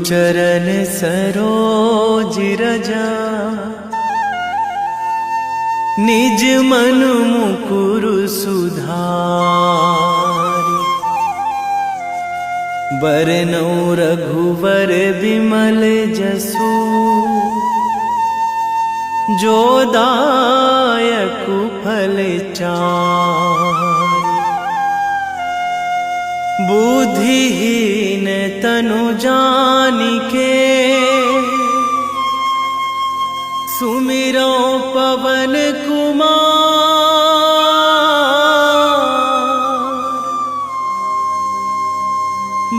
चरण सरोज रजा, निज मन मुकुर सुधारि। बरनौ रघुवर विमल जसु, जो दायक फल चारि। बुद्धिहीन तनु जानिके, सुमिरो पवन कुमार।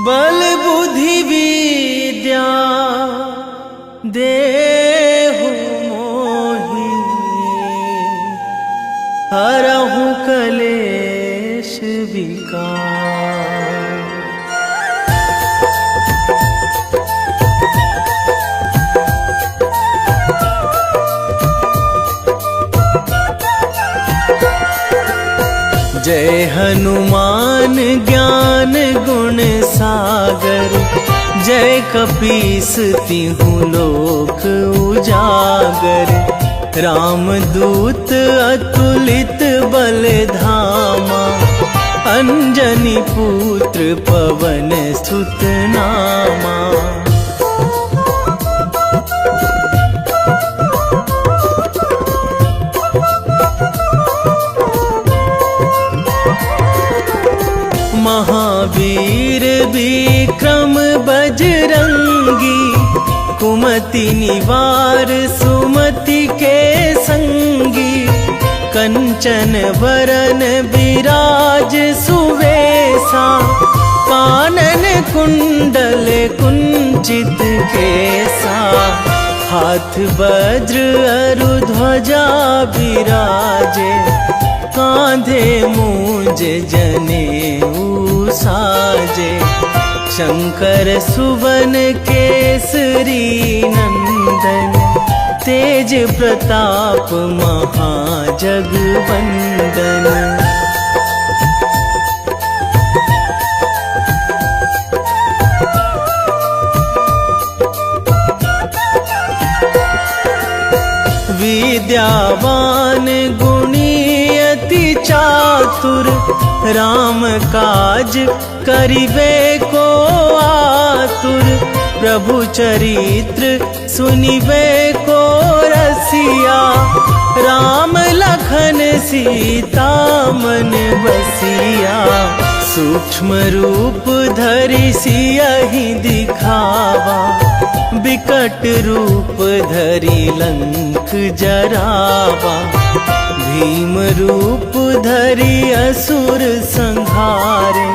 बल बुद्धि विद्या देहु मोहि, हरहु कलेश विकार। जय हनुमान ज्ञान गुण सागर, जय कपीस तिहु लोक उजागर। रामदूत अतुलित बल धामा, अंजनी पुत्र पवन सुत नामा। महावीर विक्रम बजरंगी, कुमति निवार सुमति के संगी। कंचन वरन विराज सुवेशा, कानन कुंडल कुंचित केसा। हाथ वज्र अरु ध्वजा विराजे, कांधे मूंज जनेऊ साजे। शंकर सुवन केसरी नंदन, तेज प्रताप महाजगवंदन। विद्यावान गुणी अति चातुर, राम काज करिबे को आतुर। प्रभु चरित्र सुनिबे को रसिया, राम लखन सीता मन बसिया। सूक्ष्म रूप धरि सियहि दिखावा, विकट रूप धरि लंक जरावा। भीम रूप धरि असुर संहारे,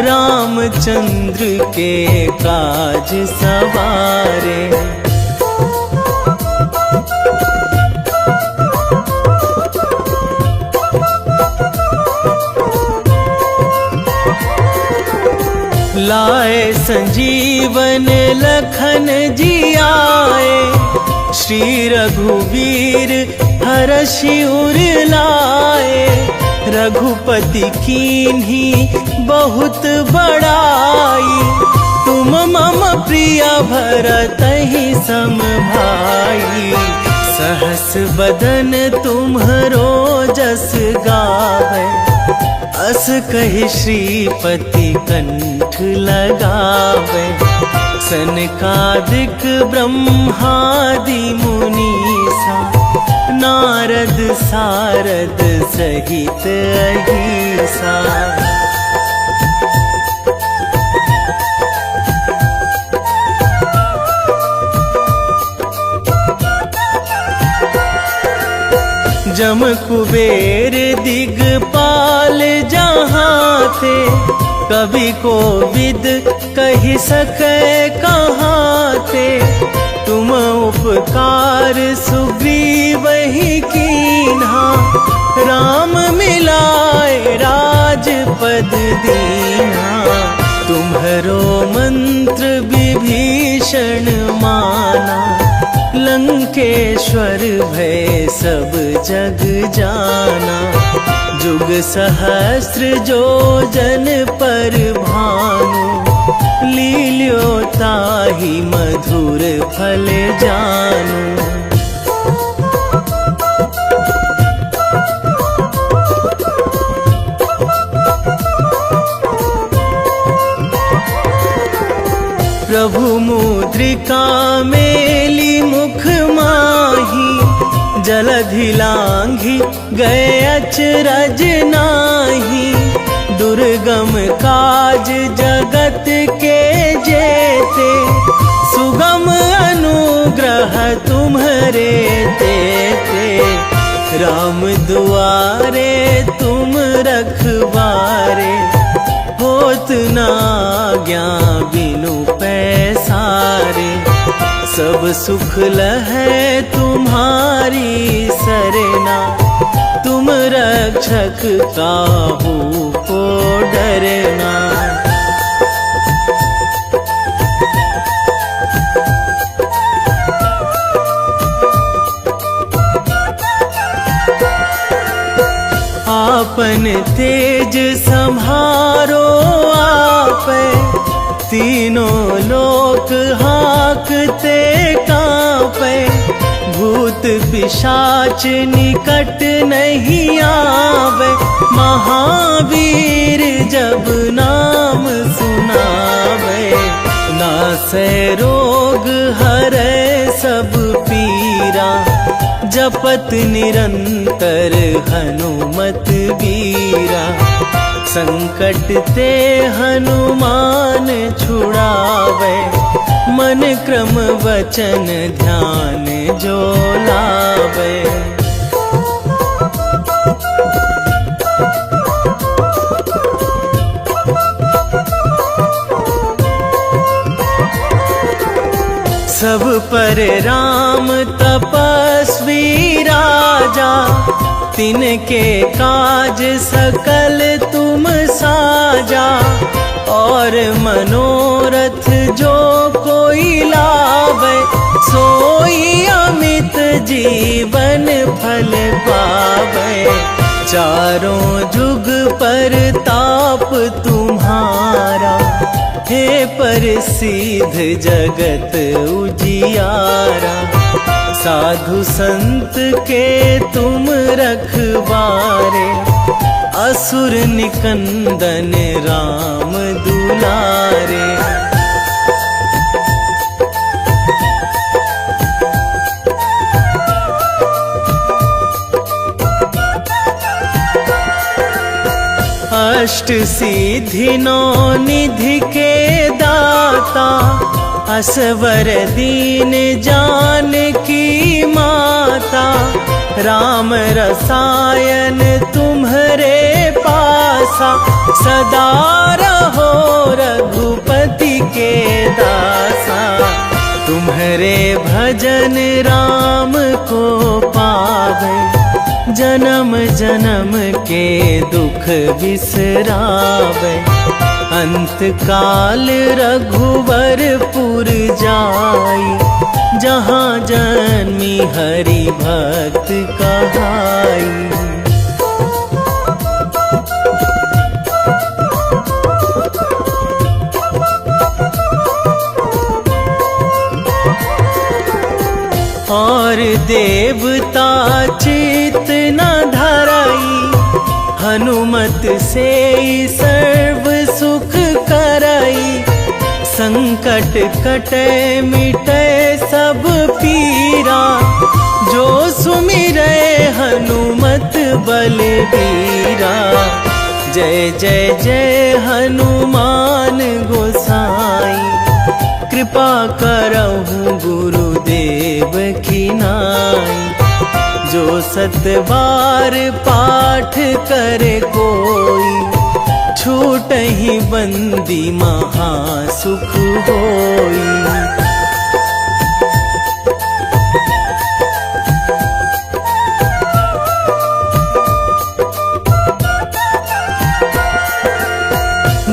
रामचंद्र के काज सवारे। लाए संजीवन लखन जियाए, श्री रघुवीर हरषि उर लाए। रघुपति कीन्ही बहुत बड़ाई, तुम मम प्रिय भरतहि सम भाई। सहस बदन तुम्हरो जस गावै, अस कहि श्रीपति कंठ लगावै। सनकादिक ब्रह्मादि मुनीसा, नारद सारद सहित अहिसा। जम कुबेर दिगपाल जहाँ थे, कवि कोविद कहि सकै कहाँ थे। तुम उपकार सुग्रीवहि कीन्हा, राम मिलाए राजपद दीन्हा। तुम्हरो मंत्र विभीषण माना, लंकेश्वर भय सब जग जाना। जुग सहस्र जो जन पर भानु, लील्यो ताहि मधुर फल जानू। प्रभु मुद्रिका मेली मुख माही, जलधि लांघी गए अचरज नाही। दुर्गम काज जगत के जेते, सुगम अनुग्रह तुम्हरे तेते। राम दुआरे तुम रखवारे, होत ना आज्ञा बिनु पैसारे। सब सुख लहै तुम्हारी सरना, तुम रक्षक काहू को डरना। आपन तेज सम्हारो आपै, तीनों लोक हाकते कांपै। भूत पिशाच निकट नहीं आवे, महावीर जब नाम सुनावे। नासै रोग हरै सब पीरा, जपत निरंतर हनुमत बीरा। संकट ते हनुमान छुड़ावे, मन क्रम वचन ध्यान जो लावे। सब पर राम तपस्वी राजा, तिनके काज सकल तुम साजा। और मनोरथ जो कोई लावे, सोई अमित जीवन फल पावे। चारों जुग पर ताप तुम्हारा, हे प्रसिद्ध जगत उजियारा। साधु संत के तुम रखवारे, असुर निकंदन राम दुलारे। अष्ट सिद्धि नौ निधि के दाता, असवर दीन जानकी माता। राम रसायन तुम्हरे पासा, सदा रहो रघुपति के दासा। तुम्हरे भजन राम को पावे, जन्म जन्म के दुख बिसरावे। अंत काल रघुवरपुर जाई, जहाँ जन्मी हरि भक्त कहाई। और देवता चित न धराई, हनुमत से सर्व सुख कराई। संकट कटे मिटे सब पीरा, जो सुमिरै हनुमत बलबीरा। जय जय जय हनुमान गोसाई, कृपा करहु गुरुदेव की नाई। जो सत बार पाठ करे कोई, छूटहि बंदी महा सुख होई।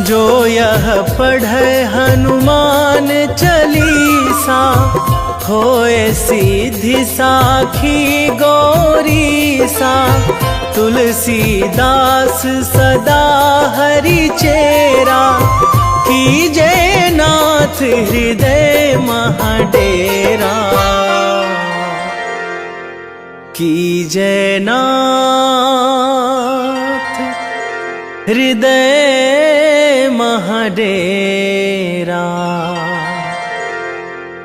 जो यह पढ़े हनुमान चालीसा, होए सीधी साखी गौरीसा। तुलसीदास सदा हरि चेरा, कीजे नाथ हृदय महाडेरा, कीजे नाथ हृदय महाडेरा।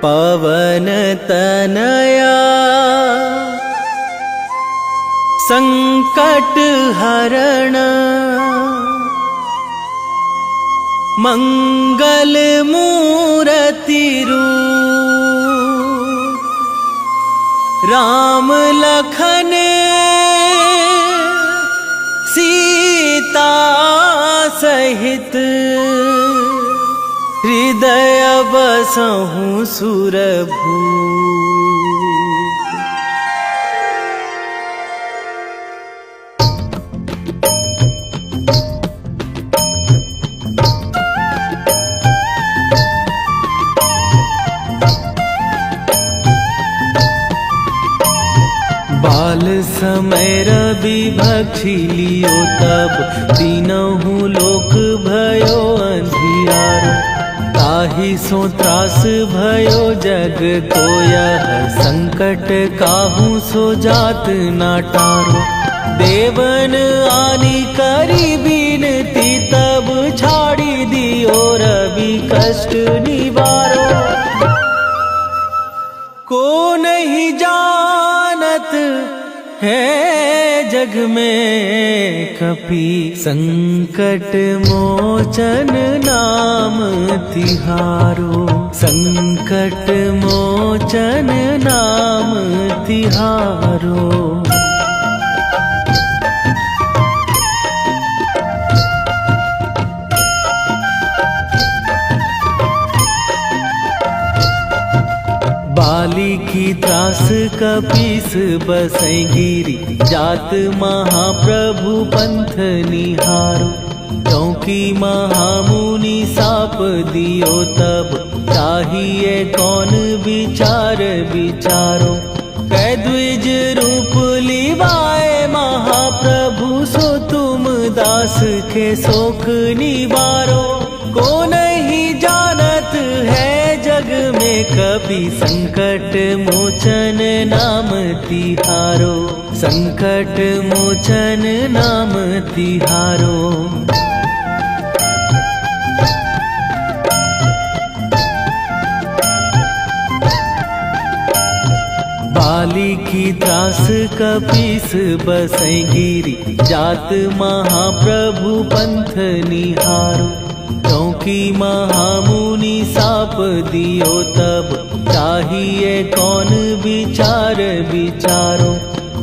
पवन तनया संकट हरण, मंगल मूर्ति रूप, राम लखन सीता सहित, हृदय बसहु सुरभूप। बाल समय रवि भक्षी लियो तब, तीनहु लोक भयो अंधियारो। ताहि सो त्रास भयो जग को यह, संकट काहू सो जात ना टारो। देवन आनी करी बिनती तब, छाड़ी दियो रवि कष्ट निवारो। को नहीं जानत है जग में कपि, संकट मोचन नाम तिहारो। संकट मोचन नाम तिहारो। बाली की त्रास कपीस बसै गिरी, जात महाप्रभु पंथ निहारो। क्योंकि महामुनि साप दियो तब, चाहिए कौन विचार विचारो। कै द्विज रूप लिवाए महाप्रभु, सो तुम दास के शोक निवारो। को नहीं जानत है जग में कपि, संकट मोचन नाम तिहारो। संकट मोचन नाम तिहारो। बाली की त्रास कपीस बसै गिरी, जात महाप्रभु पंथ निहारो। क्योंकि महामुनि साप दियो तब, चाहिए कौन विचार विचारो।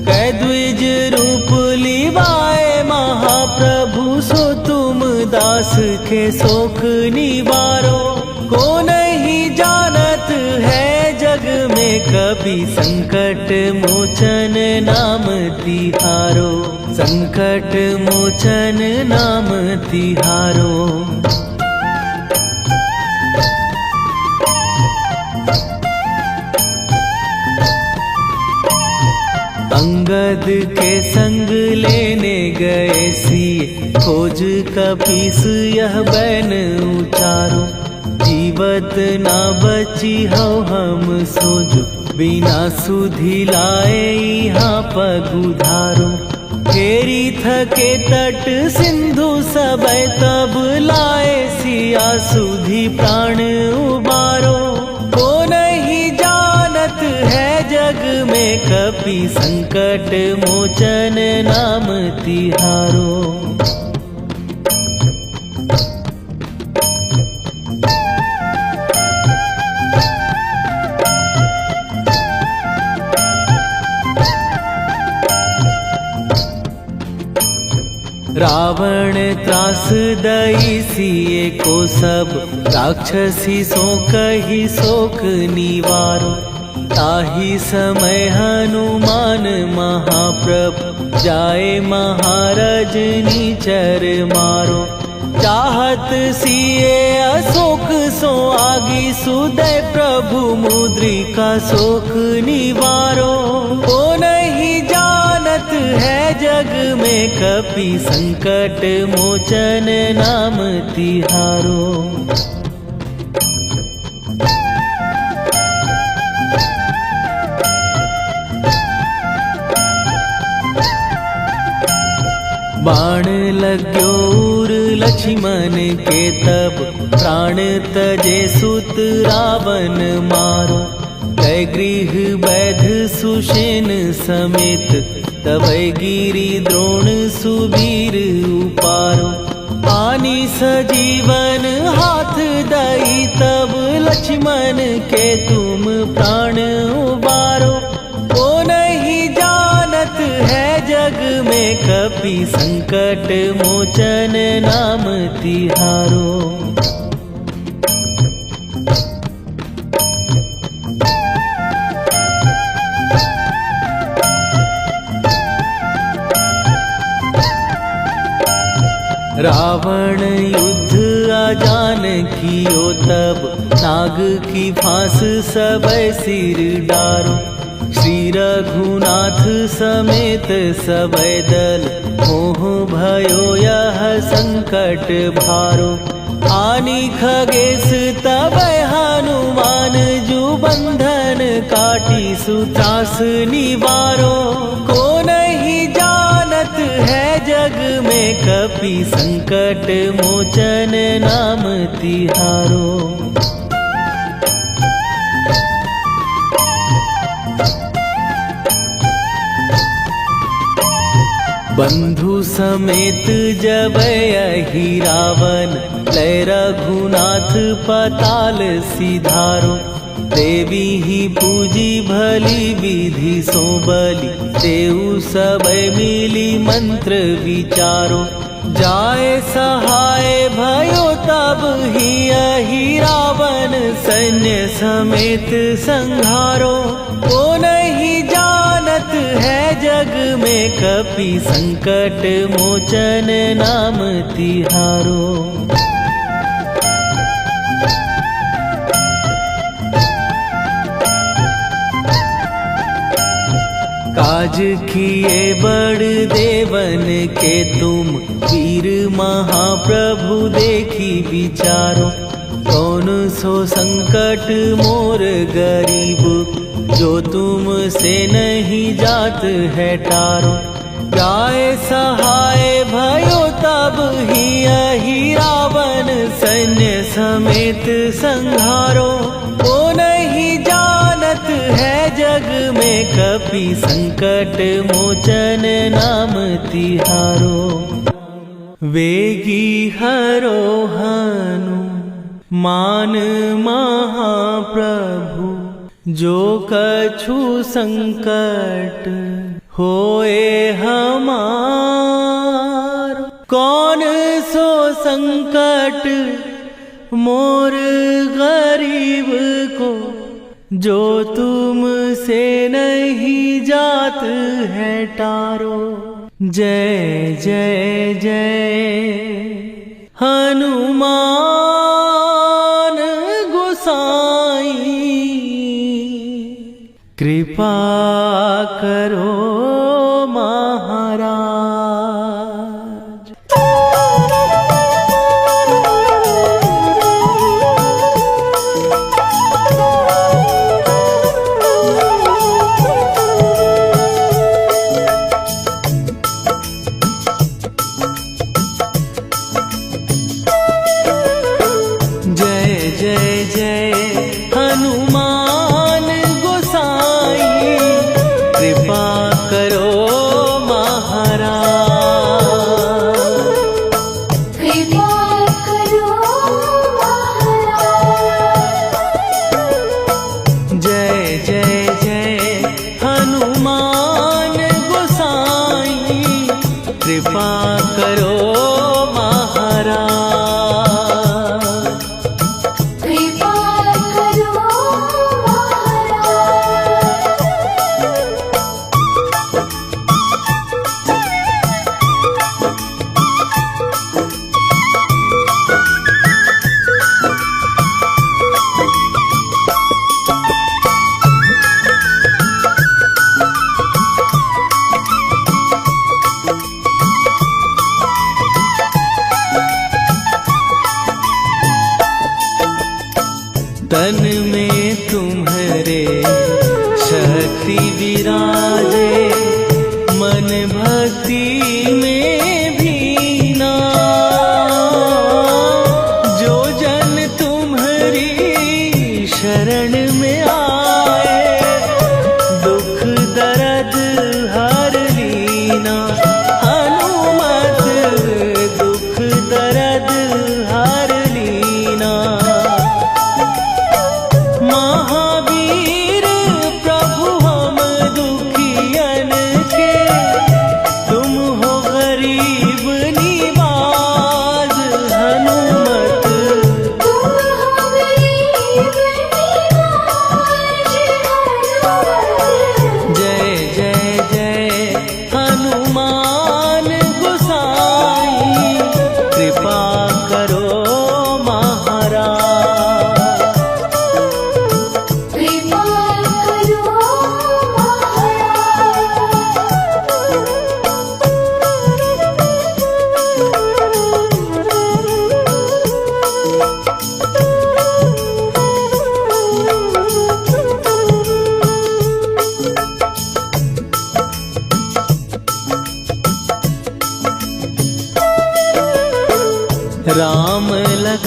कै द्विज रूप लिवाए महाप्रभु, सो तुम दास के शोक निवारो। को नहीं जानत है जग में कपि, संकट मोचन नाम तिहारो। संकट मोचन नाम तिहारो। अंगद के संग लेने गए सिए, खोज कपीस यह बैन उचारो। जीवत ना बची हो हम सोजो, बिना सुधि लाए यहाँ पगुधारो। फेरी थके तट सिंधु सबय तब, लाए सिया सुधि प्राण उबारो। को नहीं जानत है जग में कपि, संकट मोचन नाम तिहारो। रावण त्रास दई सिए को सब, राक्षसी सो कही शोक निवारो। ताहि समय हनुमान महाप्रभु, जाए महाराज नीचर मारो। चाहत सिए अशोक सो आगी, सुदय प्रभु मुद्रिका शोक निवारो। को नहीं जानत है जग में कपि संकट मोचन नाम तिहारो। बाण लाग्यो उर लक्ष्मण के तब प्राण तजे सुत रावण मारो। गए गृह वैध सुषेण समेत तबै गिरि द्रोण सुबीर उपारो। आनी सजीवन हाथ दई तब लक्ष्मण के तुम प्राण उबारो। ओ नहीं जानत है जग में कपि संकट मोचन नाम तिहारो। रावण युद्ध आजान कियो तब नाग की फांस सबै सिर डारो। श्री रघुनाथ समेत सबै दल मोह भयो यह संकट भारो। आनी खगेश तबै हनुमान जु बंधन काटी सुत्रास निवारो। को नहीं जानत है जग में कपि संकट मोचन नाम तिहारो। बंधु समेत जबै अहि रावण लय रघुनाथ पताल सिधारो। देवी ही पूजी भली विधि सो बलि तेउ सबै मिली मंत्र विचारो। जाए सहाय भयो तब ही अहि रावण सैन्य समेत संहारो। ओ नहीं जानत है जग में कपि संकट मोचन नाम तिहारो। काज किए बड़ देवन के तुम वीर महाप्रभु देखी विचारो। कौन सो संकट मोर गरीब जो तुम से नहीं जात है टारो। जाए सहाय भयो तब ही अहि रावण सैन्य समेत संहारो। ओ नहीं जानत है जग में कपि संकट मोचन नाम तिहारो। वेगी हरो हनु मान महाप्रभु जो कछु संकट होए हमार। कौन सो संकट मोर गरीब को जो तुम से नहीं जात है टारो। जय जय जय हनुमान गोसाई कृपा करो महाराज। जय जय जय हनुमान गोसाई कृपा करो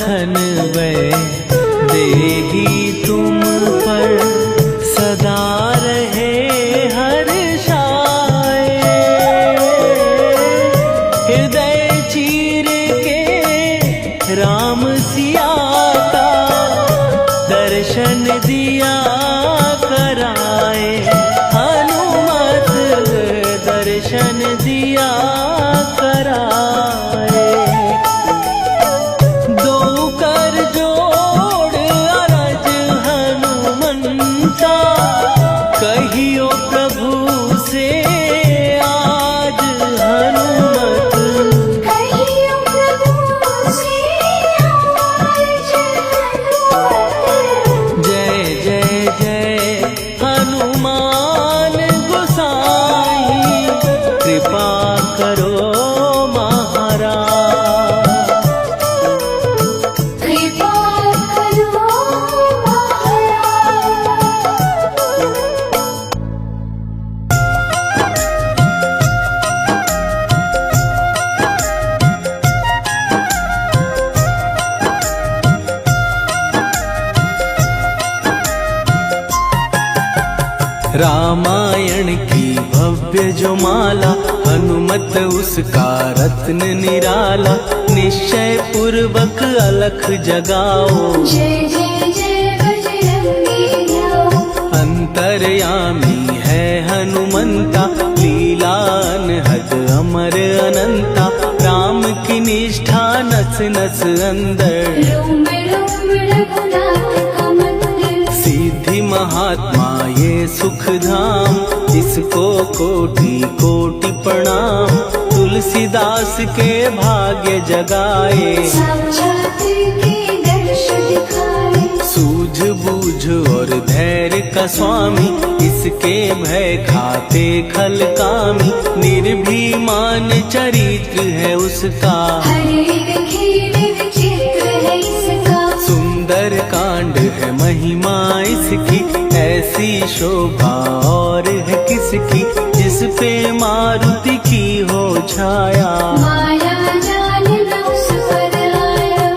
लखन वै देही तुम पर सदा रहे हर्षाए। हृदय चीर के राम सिया का दर्शन दिया कराए। हनुमत दर्शन दिया कराए। दो कर जोड़ अरज हनुमंता कहियो प्रभु से आज। हनुमत कहियो प्रभु से आज। जय जय जय हनुमान गोसाई कृपा करो महाराज। कृपा करो महाराज। रामायण की भव्य जो माला हनुमत उसका रत्न निराला। निश्चय पूर्वक अलख जगाओ जय जय जय बजरंगी जाओ। अंतर्यामी है हनुमंता लीला अनहद अमर अनंता। राम की निष्ठा नस नस अंदर रोम रोम रघुनाथ का मंदिर। सिद्धि महात्मा ये सुख धाम इसको कोटि कोटि प्रणाम। तुलसीदास के भाग्य जगाए साक्षात के दर्श दिखाए। सूझ बूझ और धैर्य का स्वामी इसके भय खाते खल कामी। निर्भीमान चरित्र है उसका हर एक खेल विचित्र है इसका। सुंदर कांड है महिमा इसकी। ऐसी शोभा और है किसकी जिस पे मारुति की हो छाया। माया जाल न उस पर आया।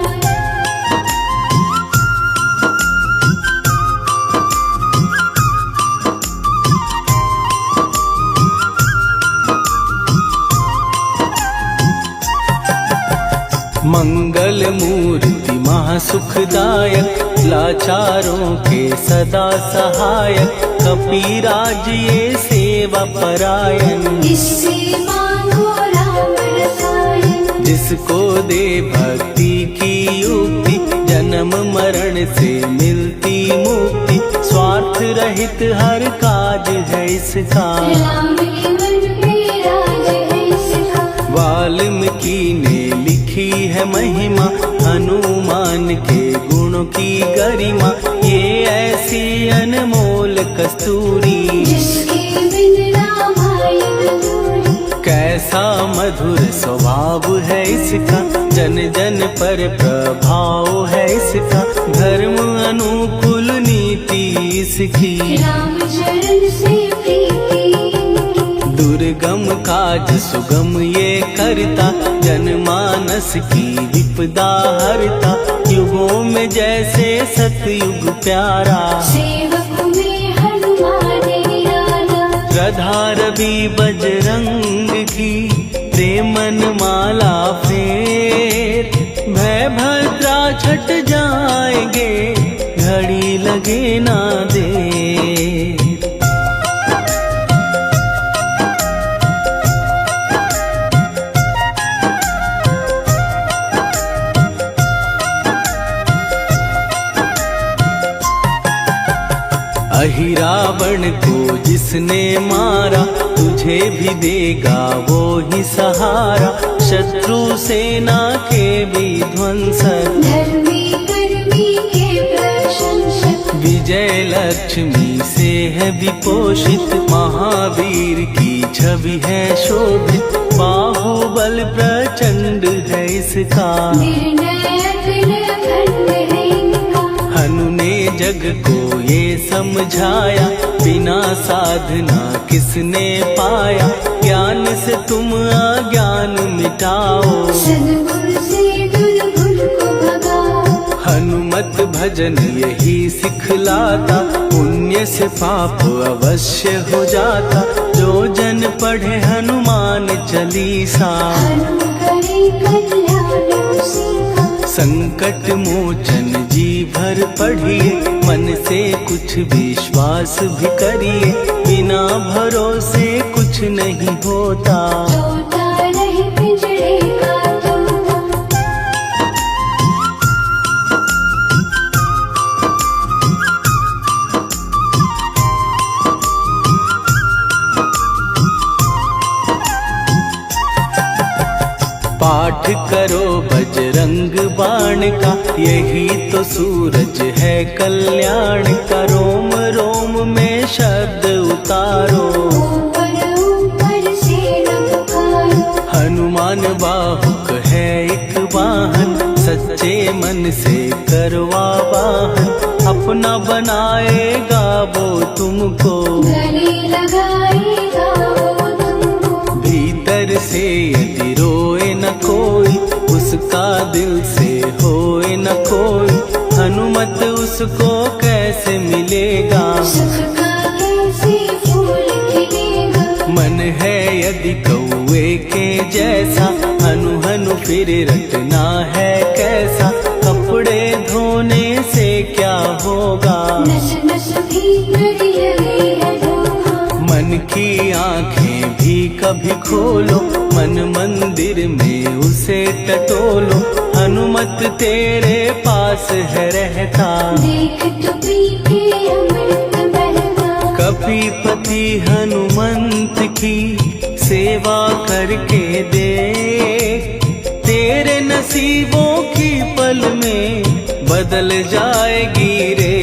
मंगल मूर्ति महासुखदायक लाचारों के सदा सहायक। कपीराज ये सेवा परायण इससे मांगो राम रसायन। जिसको दे भक्ति की युक्ति जन्म मरण से मिलती मुक्ति। स्वार्थ रहित हर काज है इसका राम के मन में राज है इसका। वाल्मीकि ने लिखी है महिमा हनुमान के गुणों की गरिमा। ये ऐसी अनमोल कस्तूरी जिसके बिन रामायण अधूरी। कैसा मधुर स्वभाव है इसका जन जन पर प्रभाव है इसका। धर्म अनुकूल नीति इसकी राम चरण से प्रीति। दुर्गम काज सुगम ये करता जनमानस की विपदा हरता। युगों में जैसे सतयुग प्यारा सेवक में हनुमान निराला। श्रद्धा रवि बजरंग की प्रेमन माला फेर। भय भद्रा छट जाएंगे घड़ी लगे ना देर। अहिरावण को जिसने मारा तुझे भी देगा वो ही सहारा। शत्रु सेना के विध्वंसक धर्मी कर्मी के प्रशंसक। विजय लक्ष्मी से है विपोषित। महावीर की छवि है शोभित। बाहुबल प्रचंड है इसका निर्णायक अखंड है इनका। हनु ने जग को ये समझाया बिना साधना किसने पाया। ज्ञान से तुम अज्ञान मिटाओ सद्गुरु से दुर्गुण को भगाओ। भजन यही सिखलाता, पुण्य से पाप अवश्य हो जाता। जो जन पढ़े हनुमान चालीसा, करे कल्याण उसी का। संकट मोचन जी भर पढ़िए, मन से कुछ विश्वास भी करिए। बिना भरोसे कुछ नहीं होता। तोता रहे पिंजरे का तोता। पाठ करो बजरंग बाण का, यही तो सूरज है कल्याण का। रोम रोम में शब्द उतारो, ऊपर ऊपर से न पुकारो। हनुमान बाहुक है एक वाहन, सच्चे मन से करवा वाहन। अपना बनाएगा वो तुमको, गले लगाएगा वो तुमको। भीतर से यदि रोए न कोई, उसका दिल से होए न कोई। हनुमत उसको कैसे मिलेगा, सुख का कैसे फूल खिलेगा। मन है यदि कौए के जैसा, हनु हनु फिर रटना है कैसा। कपड़े धोने से क्या होगा, नस नस भीतर लगी है धोखा। मन की आंखें भी कभी खोलो, मन मंदिर में उसे टटोलो। हनुमत तेरे पास है रहता, देख तो पी के अमृत बहता। कपीपति हनुमंत की सेवा करके दे। तेरे नसीबों की पल में बदल जाएगी रे।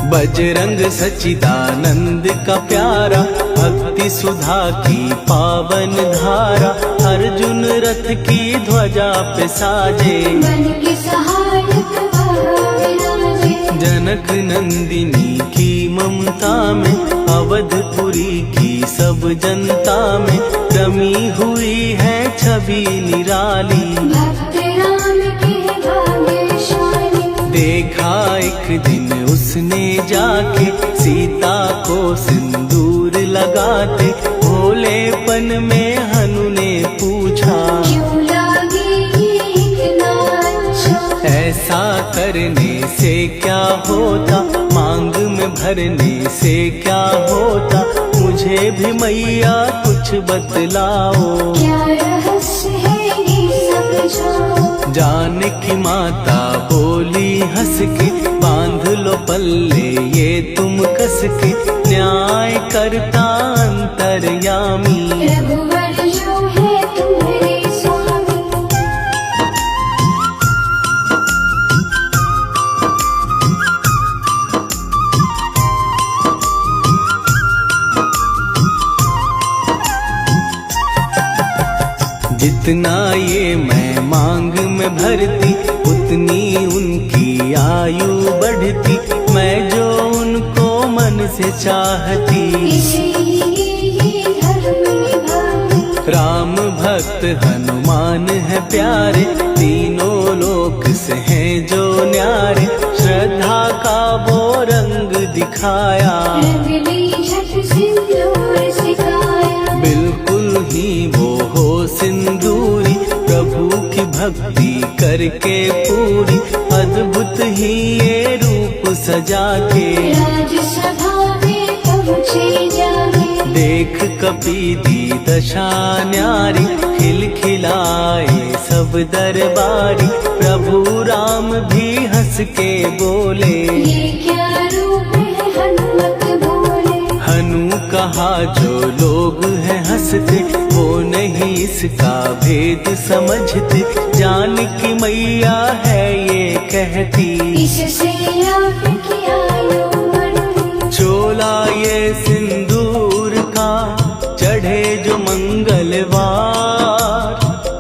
बजरंग सच्चिदानंद का प्यारा, भक्ति सुधा की पावन धारा। अर्जुन रथ की ध्वजा पे साजे, मन के सहायक वहाँ विराजे। जनक नंदिनी की ममता में, अवधपुरी की सब जनता में। रमी हुई है छवि निराली, भक्त राम के भाग्यशाली। देखा एक दिन उसने जाके, सीता को सिंदूर लगाते। भोलेपन में हनु ने पूछा, क्यों लागे ये इतना अच्छा। ऐसा करने से क्या होता, मांग में भरने से क्या होता। मुझे भी मैया कुछ बतलाओ, क्या रहस्य है ये समझाओ। जानकी माता बोली हंस के, बांध लो पल्ले ये तुम कस के। न्याय करता अंतर्यामी, रघुवर जो है तुम्हारे स्वामी। जितना ये मैं मांग में भरती, उतनी उनकी आयु बढ़ती। मैं जो उनको मन से चाहती, इसीलिए धर्म निभाती। राम भक्त हनुमान है प्यारे, तीनों लोक से हैं जो न्यारे। श्रद्धा का वो रंग दिखाया, रंगली झट सिंदूर सिखाया। बिल्कुल ही वो हो सिंदूरी, प्रभु की भक्ति करके पूरी। अद्भुत ही ये रूप सजा के, राजसभा में पहुँचे जाके। देख कपी दी दशा न्यारी, खिलखिलाए सब दरबारी। प्रभु राम भी हंस के बोले, ये क्या रूप है हनुमत बोले। हनु कहा जो लोग हैं हंसते, वो नहीं इसका भेद समझते। जानकी मैया है ये कहती, इससे आपकी आयु बढ़ती। चोला ये सिंदूर का चढ़े जो मंगलवार।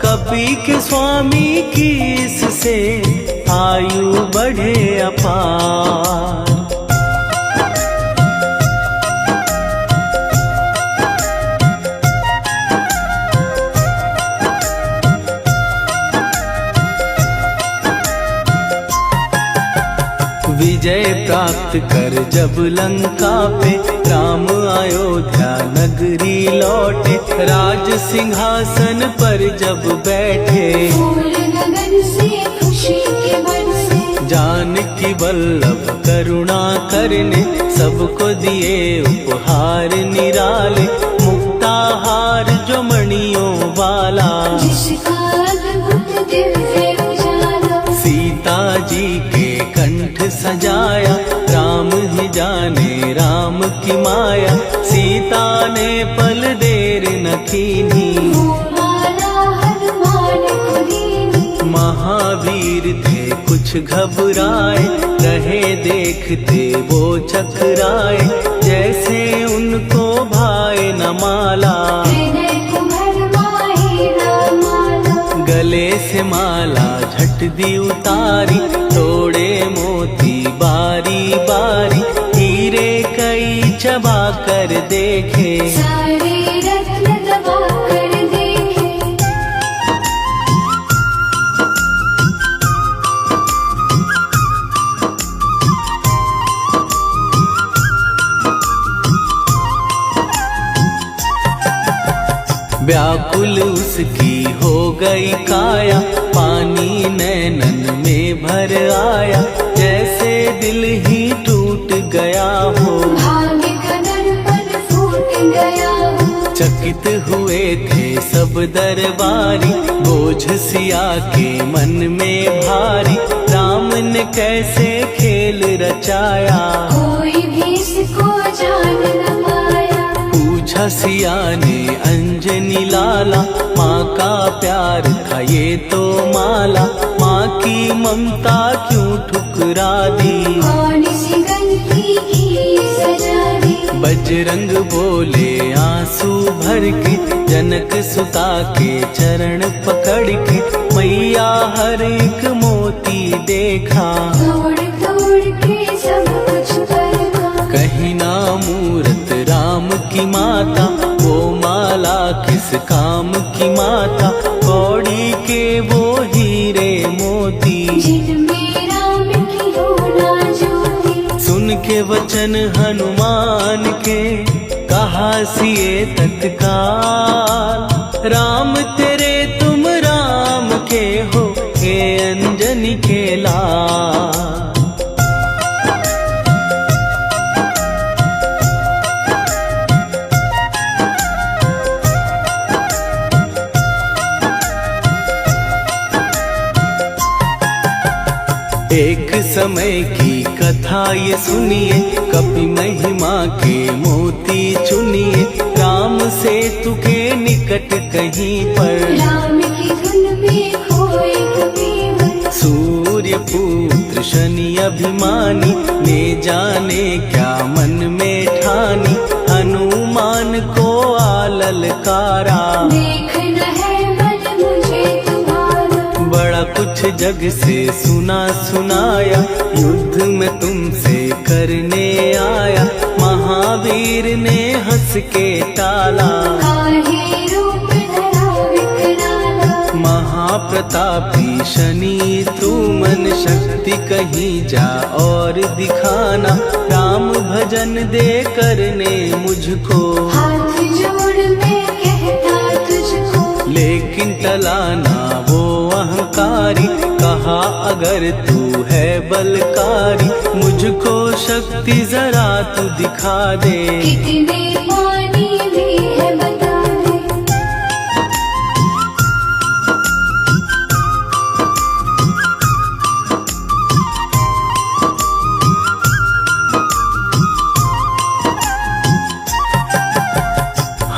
कपी के स्वामी की इससे आयु बढ़ बढ़े अपार। विजय प्राप्त कर जब लंका पे राम अयोध्या नगरी लौटे, राज सिंहासन पर जब बैठे, फूल गगन से खुशी के बरसे, जानकी वल्लभ करुणा करने सबको दिए उपहार निराले, मुक्ताहार जो मणियों वाला, जिसका अद्भुत दिव्य उजाला, सीता जी के कंठ सजाया, राम ही जाने राम की माया, सीता ने पल देर न कीन्ही, वो माला हनुमान को दीनी। महावीर थे कुछ घबराए, रहे देखते वो चकराए, जैसे उनको भाए न माला, हृदय को भरमाए न माला, गले से माला झट दी उतारी, तोड़े मोती बारी बारी, हीरे कई चबा कर देखे, सारे रत्न दबा कर देखे। व्याकुल उसकी हो गई काया, पानी नैनन में भर आया, जैसे दिल ही टूट गया हो, भाग्य का दर्पण फूट गया हो, चकित हुए थे सब दरबारी, बोझ सिया के मन में भारी, राम ने कैसे खेल रचाया, कोई भी इसको जान न पाया। पूछा सिया ने अंजनी लाला, माँ का प्यार था ये तो माला, माँ की ममता क्यों ठुकरा दी, कौन सी गलती की सजा दी। बजरंग बोले आंसू भर के, जनक सुता के चरण पकड़ के, मैया हर एक मोती देखा, तोड़ तोड़ के सब कुछ करना। कहीं ना मूरत राम की माता, वो माला किस काम की माता, कौड़ी के वो हीरे मोती, जिनमें राम की होना ज्योति। सुन के वचन हनुमान के, कहा सिए तत्काल, राम तेरे तुम राम के हो, हे अंजनी के लाल। एक समय की कथा ये सुनिए, कपि महिमा के मोती चुनिए, राम सेतु के निकट कहीं पर, राम की धुन में खोए कबीर। सूर्य पुत्र शनि अभिमानी, ने जाने क्या मन में ठानी, हनुमान को आललकारा, देखना है मन मुझे तुम्हारा। बड़ा कुछ जग से सुना सुनाया, युद्ध में तुमसे करने आया, महावीर ने हंस के टाला, काहे रूप धरा विकराला। महाप्रतापी शनि तू मन शक्ति कहीं जा और दिखाना, राम भजन दे करने मुझको, हाथ जोड़ मैं कहता तुझको। लेकिन टलाना वो अहंकारी, कहा अगर तू है बलकारी, मुझको शक्ति जरा तू दिखा दे, कितने पानी भी है बता दे।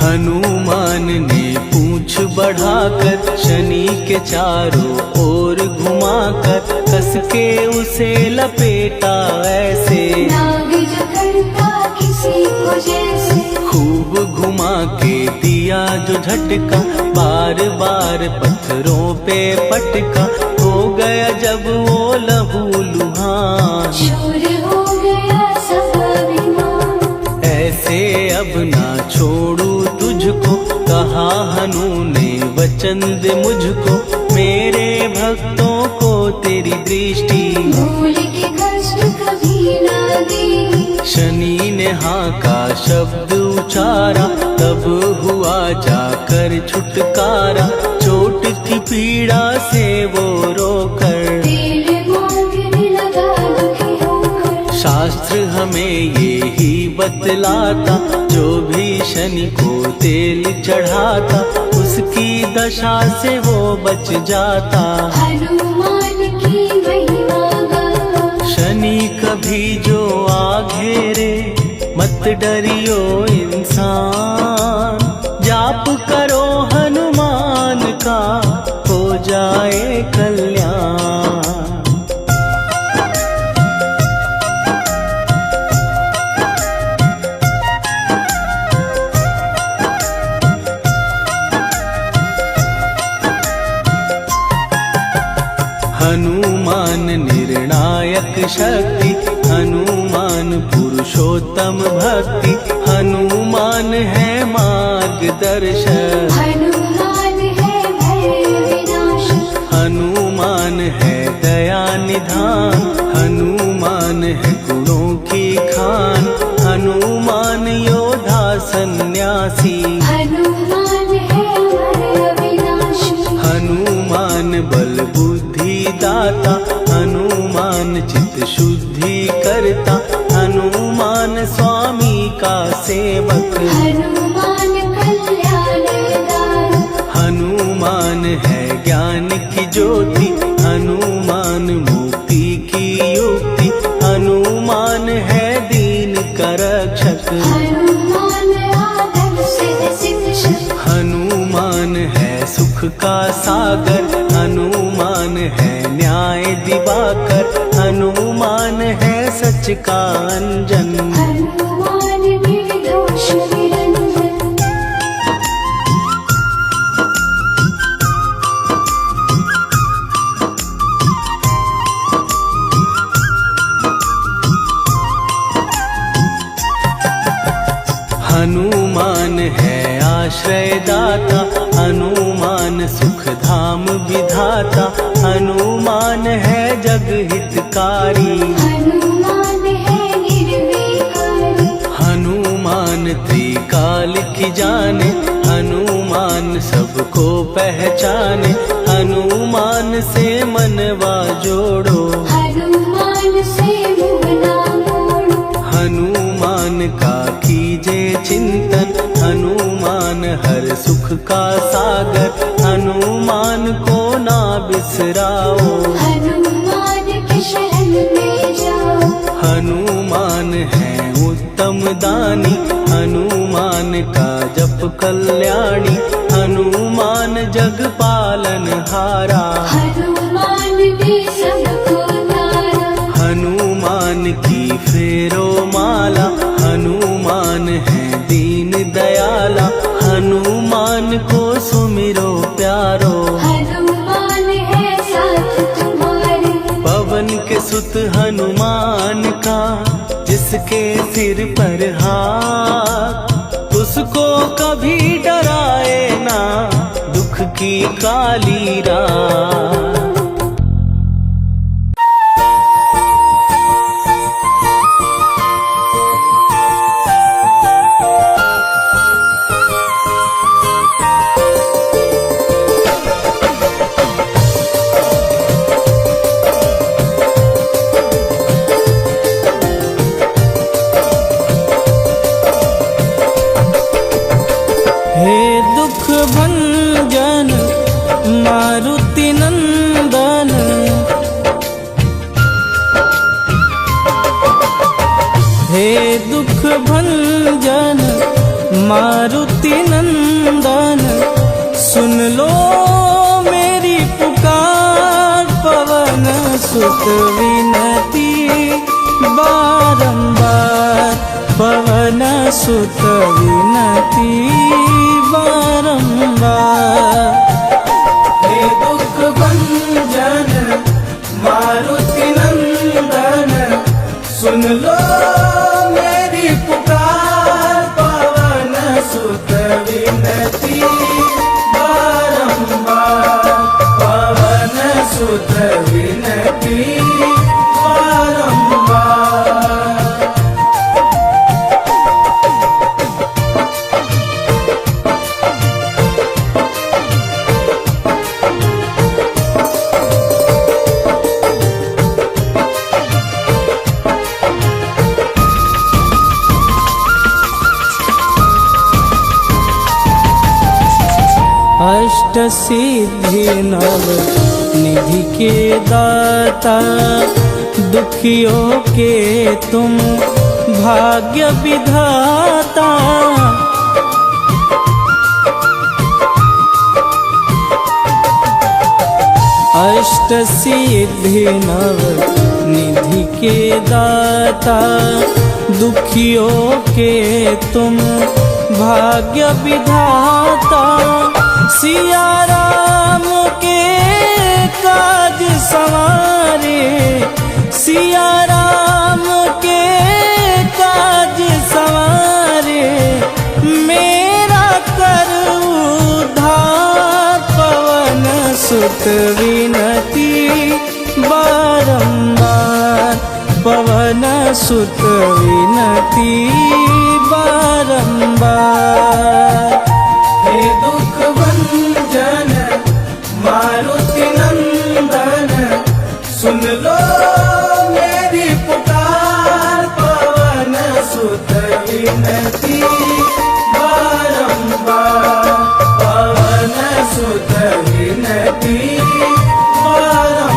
हनुमान ने पूंछ बढ़ाकर, शनि के चारों ओर घुमाकर, कस के उसे लपेटा ऐसे, नाग जो करता किसी को जैसे। खूब घुमा के दिया जो झटका, बार बार पत्थरों पे पटका, हो गया जब वो लहू लुहान। मान। चूर हो गया सब अभिमान। ऐसे अब ना छोड़ू तुझको, कहा हनु ने वचन दे मुझको। मेरे भक्तों को तेरी दृष्टि, भूल के कष्ट कभी ना दे। शनि ने हाँ का शब्द उचारा, तब हुआ जाकर छुटकारा। चोट की पीड़ा से वो रोकर, तेल मांगने लगा दुखी होकर। शास्त्र हमें ये ही बतलाता, जो भी शनि को तेल चढ़ाता, उसकी दशा से वो बच जाता। हनुमान की महिमा गाता। शनि कभी जो आ घेरे, मत डरियो इंसान। जाप करो हनुमान का, हो जाए कल्याण। हनुमान निर्णायक शक्ति, हनुमान पुरुषोत्तम भक्ति। हनुमान है मार्गदर्शक, हनुमान है भय विनाशक। हनुमान है दया निधान। हनुमान है गुणों की खान, हनुमान योद्धा सन्यासी। हनुमान है अमर अविनाशी। हनुमान बल बुद्धि दाता, हनुमान चित्त शुद्धि करता। हनुमान स्वामी का सेवक, हनुमान कल्याणदायक। हनुमान है ज्ञान की ज्योति। हनुमान मुक्ति की युक्ति, हनुमान है दीन का रक्षक। हनुमान आदर सिद्ध शिक्षक। हनुमान है सुख का सागर, हनुमान है न्याय दिवाकर। हनुमान है सच का अंजन, हनुमान निर्दोष निरंजन। हनुमान है आश्रय दाता, हनुमान सुख धाम विधाता। हनुमान है जग हितकारी, हनुमान है निर्विकारी। हनुमान त्रिकाल की जाने। हनुमान सबको पहचाने, हनुमान से मनवा जोड़ो। हनुमान से मुँह ना मोड़ो। हनुमान का कीजे चिंतन, हनुमान हर सुख का सागर। हनुमान को ना बिसराओ, हनुमान के शरण में जाओ। हनुमान है उत्तम दानी, हनुमान का जप कल्याणी। हनुमान जग पालन हारा, हनुमान ने सबको तारा। हनुमान की फेरो माला। हनुमान है दीन दयाला, हनुमान को सुमिरो प्यारो। हनुमान है साथ तुम्हारे। पवन के सुत हनुमान का, जिसके सिर पर हाथ, उसको कभी डराए ना दुख की काली रात। हे दुख भंजन मारुति नंदन, हे दुख भंजन मारुति नंदन। सुन लो मेरी पुकार, पवन सुत विनती बारंबार। पवन सुत विनती बारंबार। हे दुख भंजन मारुति नंदन, सुत विनती बारंबार, पवन सुत विनती बारंबार। अष्ट सिद्धि नव निधि के दाता, दुखियों के तुम भाग्य विधाता। अष्ट सिद्धि नव निधि के दाता, दुखियों के तुम भाग्य विधाता। सिया राम के काज सवारे, सिया राम के काज सवारे, मेरा कर उद्धार। पवन सुत विनती बारंबार, पवन सुत विनती बारंबार। हे दुख भंजन मारुति नंदन, सुन लो मेरी पुकार। पवन सुत विनती बारंबार, पवन सुत विनती बारंबार।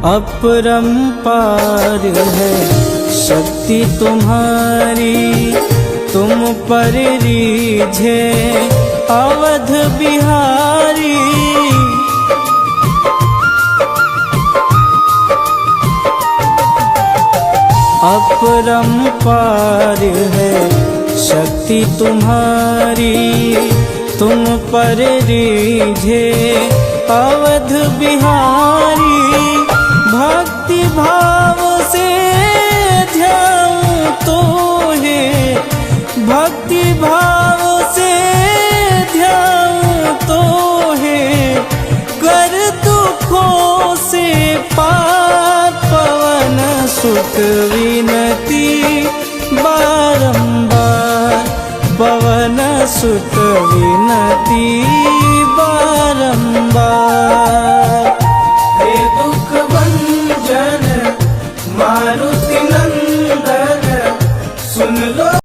अपरंपार है शक्ति तुम्हारी, तुम पर रीझे अवध बिहारी। अपरंपार है शक्ति तुम्हारी, तुम पर रीझे अवध बिहारी। भक्ति भाव से ध्याऊं तो है, भक्ति भाव से ध्याऊं तो है, कर दुखों से पार। पवन सुत विनती बारंबार, पवन सुत विनती